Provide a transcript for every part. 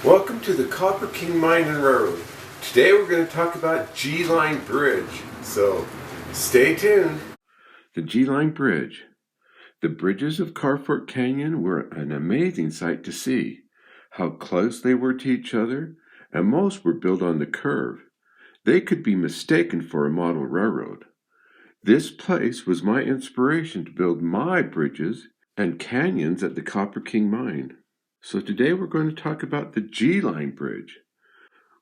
Welcome to the Copper King Mine and Railroad. Today we're going to talk about G-Line Bridge, so stay tuned. The G-Line Bridge. The bridges of Carr Fork Canyon were an amazing sight to see. How close they were to each other, and most were built on the curve. They could be mistaken for a model railroad. This place was my inspiration to build my bridges and canyons at the Copper King Mine. So today we're going to talk about the G-Line Bridge.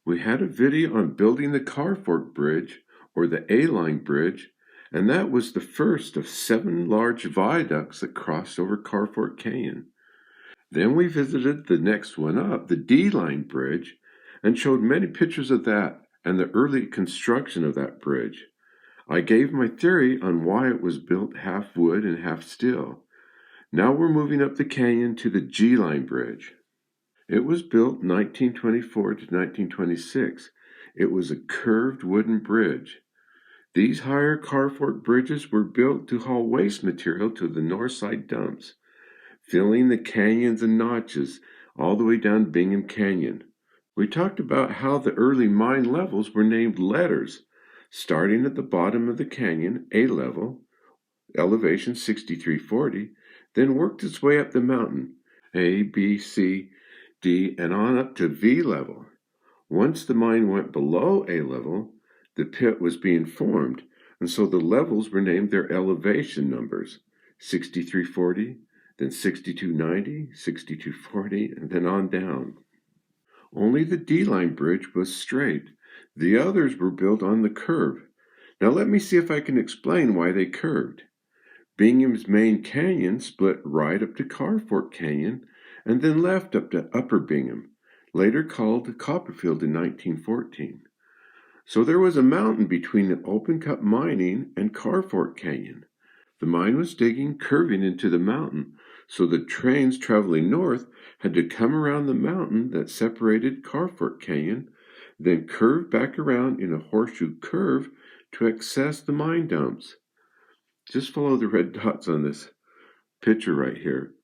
We had a video on building the Carr Fork Bridge, or the A-Line Bridge, and that was the first of 7 large viaducts that crossed over Carr Fork Canyon. Then we visited the next one up, the D-Line Bridge, and showed many pictures of that and the early construction of that bridge. I gave my theory on why it was built half wood and half steel. Now we're moving up the canyon to the G-Line Bridge. It was built 1924 to 1926. It was a curved wooden bridge. These higher Carr Fork bridges were built to haul waste material to the north side dumps, filling the canyons and notches all the way down Bingham Canyon. We talked about how the early mine levels were named letters, starting at the bottom of the canyon, A level, elevation 6340, then worked its way up the mountain, A, B, C, D, and on up to V level. Once the mine went below A level, the pit was being formed, and so the levels were named their elevation numbers, 6340, then 6290, 6240, and then on down. Only the D-Line Bridge was straight. The others were built on the curve. Now let me see if I can explain why they curved. Bingham's main canyon split right up to Carr Fork Canyon and then left up to Upper Bingham, later called Copperfield in 1914. So there was a mountain between the open cut mining and Carr Fork Canyon. The mine was digging, curving into the mountain, so the trains traveling north had to come around the mountain that separated Carr Fork Canyon, then curve back around in a horseshoe curve to access the mine dumps. Just follow the red dots on this picture right here.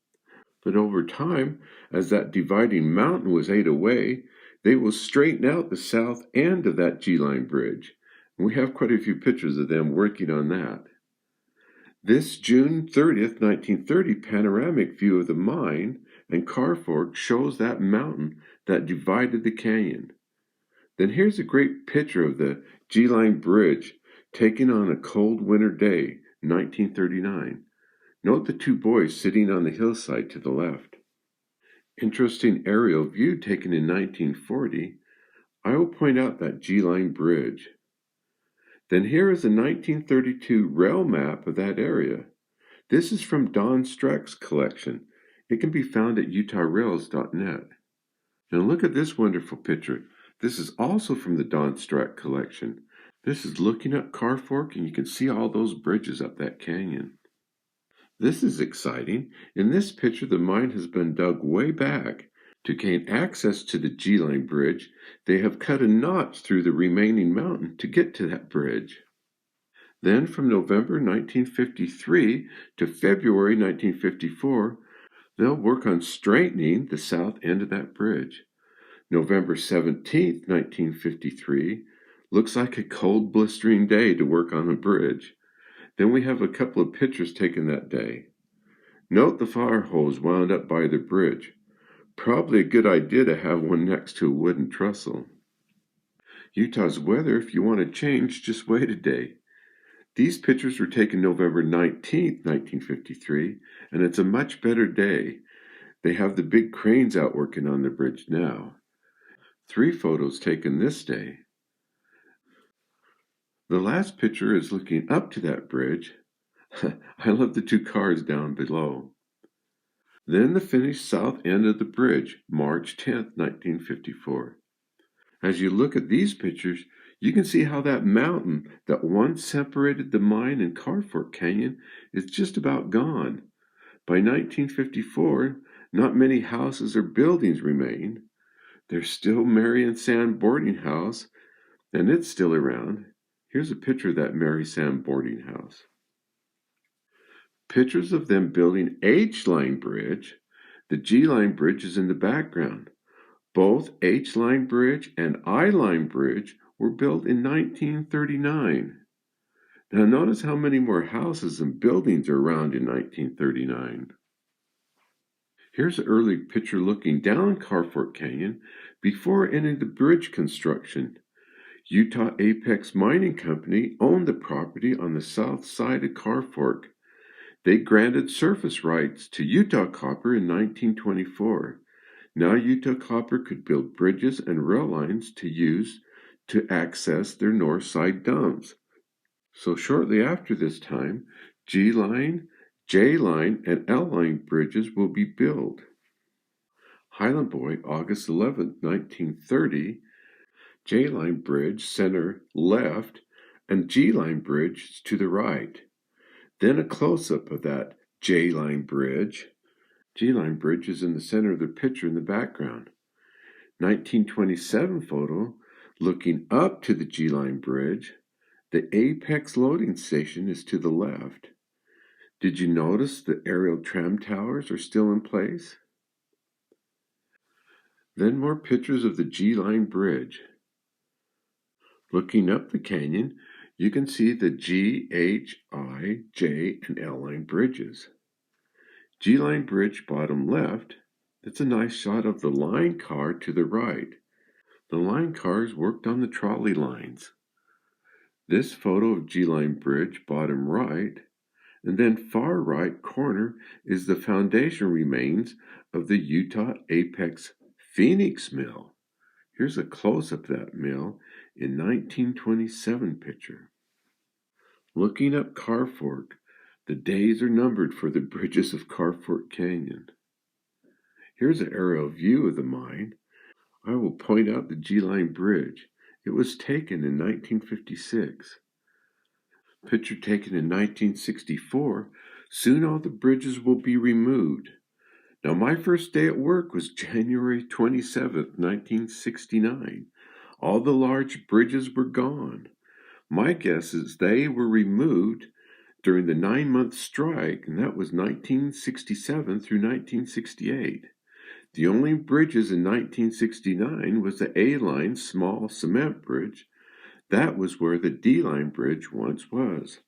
But over time, as that dividing mountain was ate away, they will straighten out the south end of that G-Line Bridge. And we have quite a few pictures of them working on that. This June 30th, 1930 panoramic view of the mine and Carr Fork shows that mountain that divided the canyon. Then here's a great picture of the G-Line Bridge taken on a cold winter day, 1939. Note the 2 boys sitting on the hillside to the left. Interesting aerial view taken in 1940. I will point out that G-Line Bridge. Then here is a 1932 rail map of that area. This is from Don Strack's collection. It can be found at utahrails.net. Now look at this wonderful picture. This is also from the Don Strack collection. This is looking at Carr Fork, and you can see all those bridges up that canyon. This is exciting. In this picture, the mine has been dug way back. To gain access to the G-Line Bridge, they have cut a notch through the remaining mountain to get to that bridge. Then from November 1953 to February 1954, they'll work on straightening the south end of that bridge. November 17th, 1953, looks like a cold, blistering day to work on a bridge. Then we have a couple of pictures taken that day. Note the fire hose wound up by the bridge. Probably a good idea to have one next to a wooden trestle. Utah's weather, if you want to change, just wait a day. These pictures were taken November 19th, 1953, and it's a much better day. They have the big cranes out working on the bridge now. 3 photos taken this day. The last picture is looking up to that bridge. I love the 2 cars down below. Then the finished south end of the bridge, March 10th, 1954. As you look at these pictures, you can see how that mountain that once separated the mine and Carr Fork Canyon is just about gone. By 1954, not many houses or buildings remain. There's still Mary Sam boarding house, and it's still around. Here's a picture of that Mary Sam boarding house. Pictures of them building H-Line Bridge. The G-Line Bridge is in the background. Both H-line bridge and I-line bridge were built in 1939. Now notice how many more houses and buildings are around in 1939. Here's an early picture looking down Carr Fork Canyon before any of the bridge construction. Utah Apex Mining Company owned the property on the south side of Carr Fork. They granted surface rights to Utah Copper in 1924. Now Utah Copper could build bridges and rail lines to use to access their north side dumps. So shortly after this time, G-line, J-line, and L-line bridges will be built. Highland Boy, August 11, 1930, J-line bridge center left and G-line bridge to the right. Then a close-up of that J-line bridge. G-line bridge is in the center of the picture in the background. 1927 photo looking up to the G-line bridge. The Apex loading station is to the left. Did you notice the aerial tram towers are still in place? Then more pictures of the G-line bridge. Looking up the canyon, you can see the G, H, I, J, and L-line bridges. G-line bridge bottom left, that's a nice shot of the line car to the right. The line cars worked on the trolley lines. This photo of G-line bridge bottom right, and then far right corner is the foundation remains of the Utah Apex Phoenix Mill. Here's a close-up of that mill in 1927 picture. Looking up Carr Fork, the days are numbered for the bridges of Carr Fork Canyon. Here's an aerial view of the mine. I will point out the G-line bridge. It was taken in 1956. Picture taken in 1964. Soon all the bridges will be removed. Now my first day at work was January 27th, 1969. All the large bridges were gone. My guess is they were removed during the 9-month strike, and that was 1967 through 1968. The only bridges in 1969 was the A-line small cement bridge. That was where the D-line bridge once was.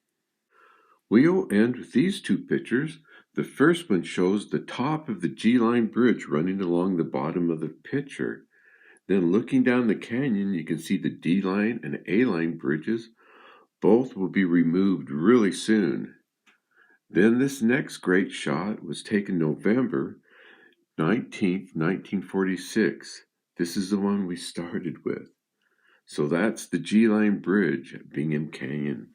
We will end with these two pictures. The first one shows the top of the G-line bridge running along the bottom of the picture. Then looking down the canyon, you can see the D-line and A-line bridges. Both will be removed really soon. Then this next great shot was taken November 19th, 1946. This is the one we started with. So that's the G-line bridge at Bingham Canyon.